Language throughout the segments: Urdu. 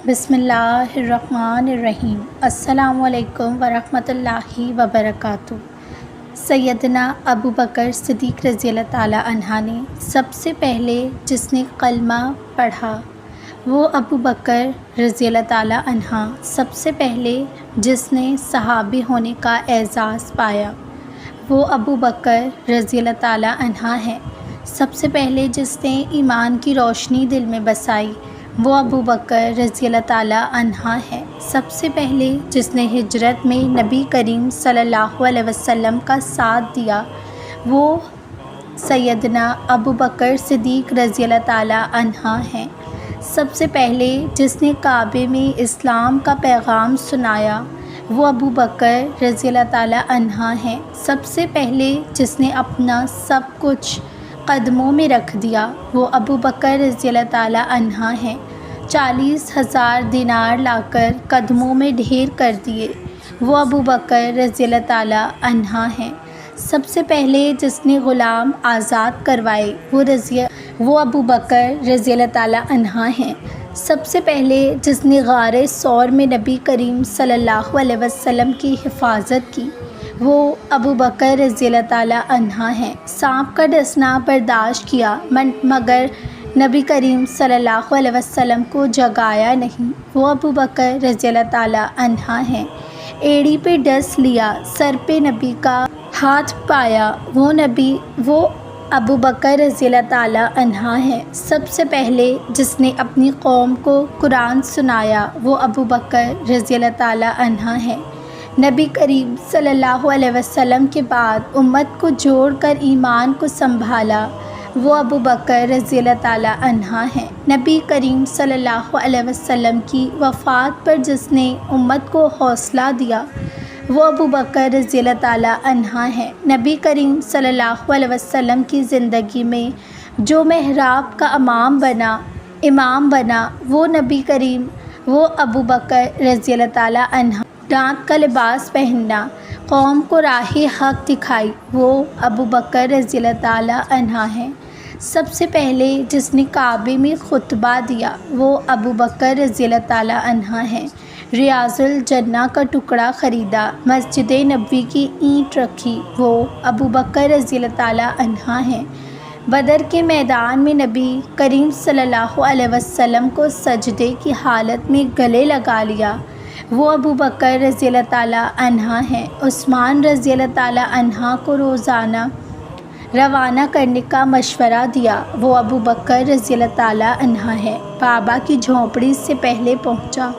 بسم اللہ الرحمن الرحیم۔ السلام علیکم ورحمۃ اللہ وبرکاتہ۔ سیدنا ابو بکر صدیق رضی اللہ تعالیٰ عنہ نے سب سے پہلے جس نے کلمہ پڑھا وہ ابو بکر رضی اللہ تعالیٰ عنہ، سب سے پہلے جس نے صحابی ہونے کا اعزاز پایا وہ ابو بکر رضی اللہ تعالیٰ عنہ ہیں۔ سب سے پہلے جس نے ایمان کی روشنی دل میں بسائی وہ ابو بکر رضی اللہ تعالیٰ عنہ ہے۔ سب سے پہلے جس نے ہجرت میں نبی کریم صلی اللہ علیہ وسلم کا ساتھ دیا وہ سیدنا ابو بکر صدیق رضی اللہ تعالیٰ عنہ ہیں۔ سب سے پہلے جس نے کعبے میں اسلام کا پیغام سنایا وہ ابو بکر رضی اللہ تعالیٰ عنہ ہیں۔ سب سے پہلے جس نے اپنا سب کچھ قدموں میں رکھ دیا وہ ابو بکر رضی اللہ تعالیٰ عنہ ہیں۔ 40,000 دینار لا کر قدموں میں ڈھیر کر دیے وہ ابو بکر رضی اللہ تعالیٰ عنہ ہیں۔ سب سے پہلے جس نے غلام آزاد کروائے وہ ابو بکر رضی اللہ تعالیٰ عنہ ہیں۔ سب سے پہلے جس نے غار ثور میں نبی کریم صلی اللہ علیہ وسلم کی حفاظت کی وہ ابو بکر رضی اللہ تعالیٰ عنہ ہیں۔ سانپ کا ڈسنا برداشت کیا مگر نبی کریم صلی اللہ علیہ وسلم کو جگایا نہیں وہ ابو بکر رضی اللہ تعالیٰ عنہ ہیں۔ ایڑی پہ ڈس لیا سر پہ نبی کا ہاتھ پایا وہ ابو بکر رضی اللہ تعالیٰ عنہ ہیں۔ سب سے پہلے جس نے اپنی قوم کو قرآن سنایا وہ ابو بکر رضی اللہ تعالیٰ عنہ ہیں۔ نبی کریم صلی اللہ علیہ وسلم کے بعد امت کو جوڑ کر ایمان کو سنبھالا وہ ابو بکر رضی اللہ تعالیٰ عنہ ہیں۔ نبی کریم صلی اللہ علیہ وسلم کی وفات پر جس نے امت کو حوصلہ دیا وہ ابو بکر رضی اللہ تعالیٰ عنہ ہیں۔ نبی کریم صلی اللہ علیہ وسلم کی زندگی میں جو محراب کا امام بنا وہ ابو بکر رضی اللہ تعالیٰ عنہ۔ ڈانٹ کا لباس پہننا قوم کو راہ حق دکھائی وہ ابو بکر رضی اللہ تعالیٰ عنہ ہیں۔ سب سے پہلے جس نے کعبے میں خطبہ دیا وہ ابو بکر رضی اللہ تعالیٰ عنہ ہیں۔ ریاض الجنہ کا ٹکڑا خریدا مسجد نبوی کی اینٹ رکھی وہ ابو بکر رضی اللہ تعالیٰ عنہ ہیں۔ بدر کے میدان میں نبی کریم صلی اللہ علیہ وسلم کو سجدے کی حالت میں گلے لگا لیا وہ ابو بکر رضی اللہ تعالیٰ عنہ ہیں۔ عثمان رضی اللہ تعالیٰ عنہ کو روانہ کرنے کا مشورہ دیا وہ ابو بکر رضی اللہ تعالیٰ عنہ ہیں۔ بابا کی جھونپڑی سے پہلے پہنچا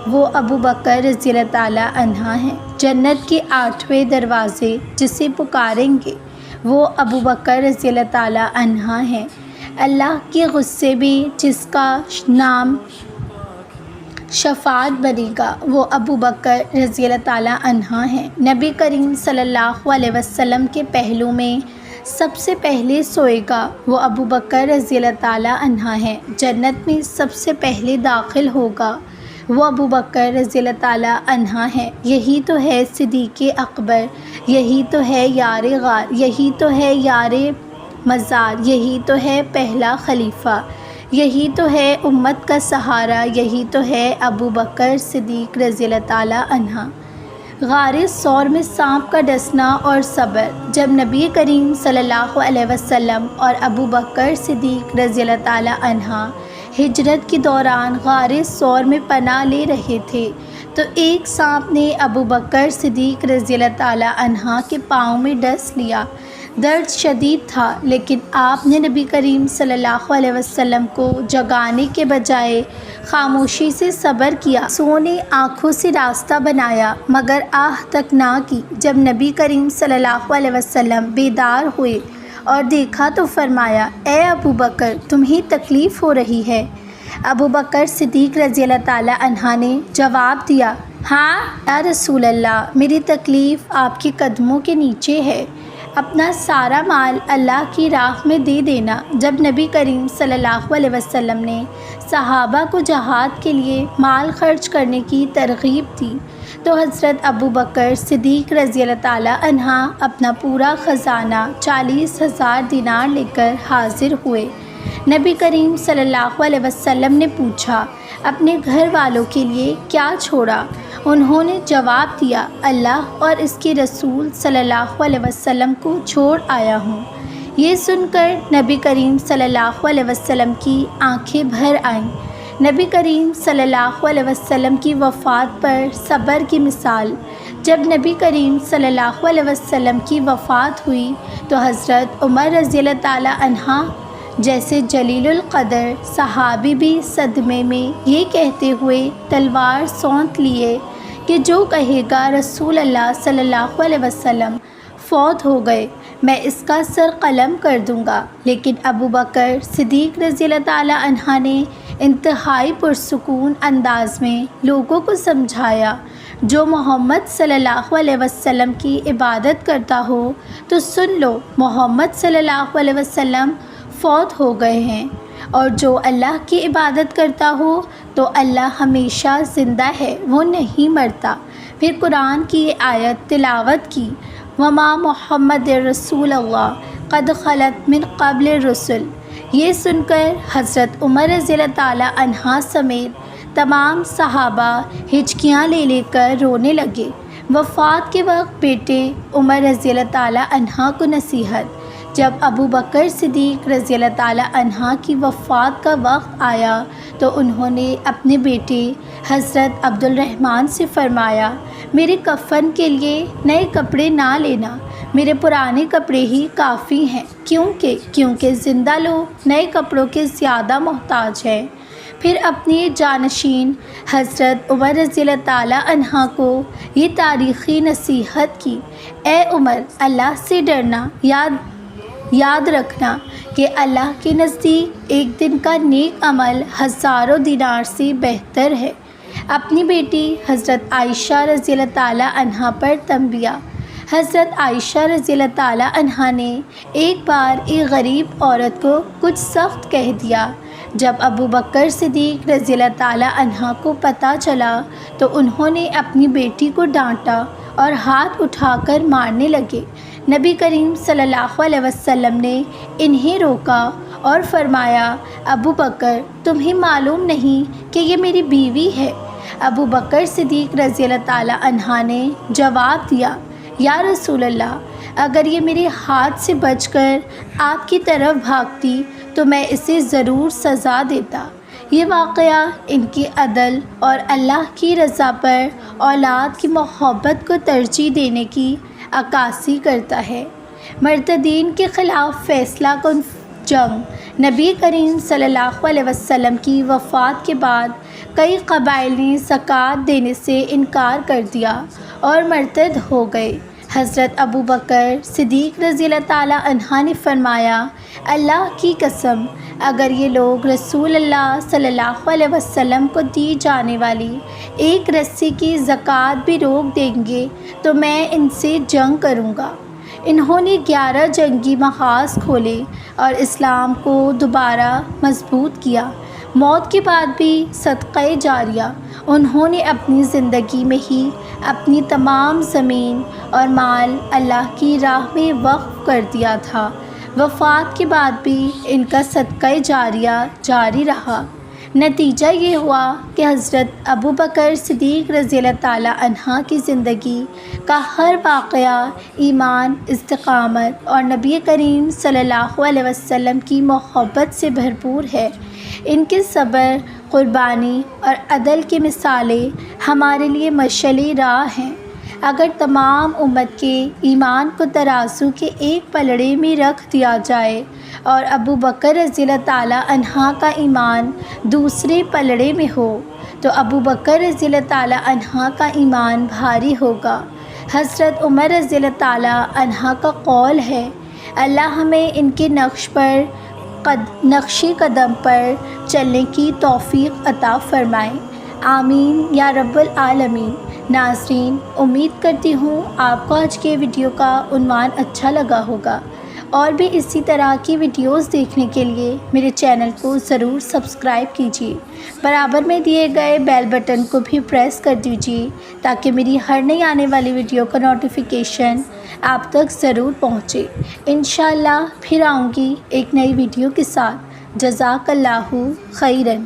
وہ ابو بکر رضی اللہ تعالیٰ عنہ ہیں۔ جنت کے 8ویں دروازے جسے پکاریں گے وہ ابو بکر رضی اللہ تعالیٰ عنہ ہیں۔ اللہ کے غصے میں جس کا نام شفاعت بنے گا وہ ابو بکر رضی اللہ تعالیٰ عنہ ہیں۔ نبی کریم صلی اللہ علیہ وسلم کے پہلو میں سب سے پہلے سوئے گا وہ ابو بکر رضی اللہ تعالیٰ عنہ ہیں۔ جنت میں سب سے پہلے داخل ہوگا وہ ابو بکر رضی اللہ تعالیٰ عنہ ہیں۔ یہی تو ہے صدیق اکبر، یہی تو ہے یار غار، یہی تو ہے یار مزار، یہی تو ہے پہلا خلیفہ، یہی تو ہے امت کا سہارا، یہی تو ہے ابو بکر صدیق رضی اللہ تعالیٰ عنہ۔ غار ثور میں سانپ کا ڈسنا اور صبر جب نبی کریم صلی اللہ علیہ وسلم اور ابو بکر صدیق رضی اللہ تعالیٰ عنہ ہجرت کے دوران غار ثور میں پناہ لے رہے تھے تو ایک سانپ نے ابو بکر صدیق رضی اللہ تعالیٰ عنہ کے پاؤں میں ڈس لیا۔ درد شدید تھا لیکن آپ نے نبی کریم صلی اللہ علیہ وسلم کو جگانے کے بجائے خاموشی سے صبر کیا۔ سونے آنکھوں سے راستہ بنایا مگر آہ تک نہ کی۔ جب نبی کریم صلی اللہ علیہ وسلم بیدار ہوئے اور دیکھا تو فرمایا اے ابو بکر تمہیں تکلیف ہو رہی ہے؟ ابو بکر صدیق رضی اللہ تعالیٰ عنہ نے جواب دیا ہاں یا رسول اللہ، میری تکلیف آپ کے قدموں کے نیچے ہے، اپنا سارا مال اللہ کی راہ میں دے دینا۔ جب نبی کریم صلی اللہ علیہ وسلم نے صحابہ کو جہاد کے لیے مال خرچ کرنے کی ترغیب دی تو حضرت ابو بکر صدیق رضی اللہ تعالیٰ عنہ اپنا پورا خزانہ 40,000 دینار لے کر حاضر ہوئے۔ نبی کریم صلی اللہ علیہ وسلم نے پوچھا اپنے گھر والوں کے لیے کیا چھوڑا؟ انہوں نے جواب دیا، اللہ اور اس کے رسول صلی اللہ علیہ وسلم کو چھوڑ آیا ہوں۔ یہ سن کر نبی کریم صلی اللہ علیہ وسلم کی آنکھیں بھر آئیں۔ نبی کریم صلی اللہ علیہ وسلم کی وفات پر صبر کی مثال۔ جب نبی کریم صلی اللہ علیہ وسلم کی وفات ہوئی تو حضرت عمر رضی اللہ تعالیٰ عنہ جیسے جلیل القدر صحابی بھی صدمے میں یہ کہتے ہوئے تلوار سونت لیے کہ جو کہے گا رسول اللہ صلی اللہ علیہ وسلم فوت ہو گئے، میں اس کا سر قلم کر دوں گا۔ لیکن ابو بکر صدیق رضی اللہ تعالیٰ عنہ نے انتہائی پرسکون انداز میں لوگوں کو سمجھایا، جو محمد صلی اللہ علیہ وسلم کی عبادت کرتا ہو تو سن لو، محمد صلی اللہ علیہ وسلم فوت ہو گئے ہیں، اور جو اللہ کی عبادت کرتا ہو تو اللہ ہمیشہ زندہ ہے، وہ نہیں مرتا۔ پھر قرآن کی یہ آیت تلاوت کی، وما محمد رسول اللہ قد خلت من قبل الرسل۔ یہ سن کر حضرت عمر رضی اللہ تعالیٰ عنہ سمیت تمام صحابہ ہچکیاں لے لے کر رونے لگے۔ وفات کے وقت بیٹے عمر رضی اللہ تعالیٰ عنہ کو نصیحت۔ جب ابو بکر صدیق رضی اللہ تعالیٰ عنہ کی وفات کا وقت آیا تو انہوں نے اپنے بیٹے حضرت عبد الرحمن سے فرمایا، میرے کفن کے لیے نئے کپڑے نہ لینا، میرے پرانے کپڑے ہی کافی ہیں، کیونکہ زندہ لوگ نئے کپڑوں کے زیادہ محتاج ہیں۔ پھر اپنے جانشین حضرت عمر رضی اللہ تعالیٰ عنہ کو یہ تاریخی نصیحت کی، اے عمر، اللہ سے ڈرنا، یاد رکھنا کہ اللہ کے نزدیک ایک دن کا نیک عمل ہزاروں دینار سے بہتر ہے۔ اپنی بیٹی حضرت عائشہ رضی اللہ تعالیٰ عنہ پر تنبیہ۔ حضرت عائشہ رضی اللہ تعالیٰ عنہ نے ایک بار ایک غریب عورت کو کچھ سخت کہہ دیا۔ جب ابو بکر صدیق رضی اللہ تعالیٰ عنہ کو پتہ چلا تو انہوں نے اپنی بیٹی کو ڈانٹا اور ہاتھ اٹھا کر مارنے لگے۔ نبی کریم صلی اللہ علیہ وسلم نے انہیں روکا اور فرمایا، ابو بکر، تمہیں معلوم نہیں کہ یہ میری بیوی ہے؟ ابو بکر صدیق رضی اللہ تعالیٰ عنہ نے جواب دیا، یا رسول اللہ، اگر یہ میرے ہاتھ سے بچ کر آپ کی طرف بھاگتی تو میں اسے ضرور سزا دیتا۔ یہ واقعہ ان کی عدل اور اللہ کی رضا پر اولاد کی محبت کو ترجیح دینے کی عکاسی کرتا ہے۔ مرتدین کے خلاف فیصلہ کن جنگ۔ نبی کریم صلی اللہ علیہ وسلم کی وفات کے بعد کئی قبائل نے زکوٰۃ دینے سے انکار کر دیا اور مرتد ہو گئے۔ حضرت ابو بکر صدیق رضی اللہ تعالیٰ عنہ نے فرمایا، اللہ کی قسم، اگر یہ لوگ رسول اللہ صلی اللہ علیہ وسلم کو دی جانے والی ایک رسی کی زکوٰۃ بھی روک دیں گے تو میں ان سے جنگ کروں گا۔ انہوں نے 11 جنگی محاذ کھولے اور اسلام کو دوبارہ مضبوط کیا۔ موت کے بعد بھی صدقہ جاریہ۔ انہوں نے اپنی زندگی میں ہی اپنی تمام زمین اور مال اللہ کی راہ میں وقف کر دیا تھا۔ وفات کے بعد بھی ان کا صدقہ جاریہ جاری رہا۔ نتیجہ یہ ہوا کہ حضرت ابو بکر صدیق رضی اللہ تعالیٰ عنہ کی زندگی کا ہر واقعہ ایمان، استقامت اور نبی کریم صلی اللہ علیہ وسلم کی محبت سے بھرپور ہے۔ ان کے صبر، قربانی اور عدل کی مثالیں ہمارے لیے مشعل راہ ہیں۔ اگر تمام امت کے ایمان کو ترازو کے ایک پلڑے میں رکھ دیا جائے اور ابو بکر رضی اللہ تعالیٰ عنہ کا ایمان دوسرے پلڑے میں ہو تو ابو بکر رضی اللہ تعالیٰ عنہ کا ایمان بھاری ہوگا۔ حضرت عمر رضی اللہ تعالیٰ عنہ کا قول ہے، اللہ ہمیں ان کے نقش قدم پر چلنے کی توفیق عطا فرمائے، آمین یا رب العالمین۔ ناظرین، امید کرتی ہوں آپ کو آج کے ویڈیو کا عنوان اچھا لگا ہوگا، اور بھی اسی طرح کی ویڈیوز دیکھنے کے لیے میرے چینل کو ضرور سبسکرائب کیجیے۔ برابر میں دیے گئے بیل بٹن کو بھی پریس کر دیجیے تاکہ میری ہر نئی آنے والی ویڈیو کا نوٹیفیکیشن آپ تک ضرور پہنچے۔ انشاءاللہ پھر آؤں گی ایک نئی ویڈیو کے ساتھ۔ جزاک اللہ خیراً۔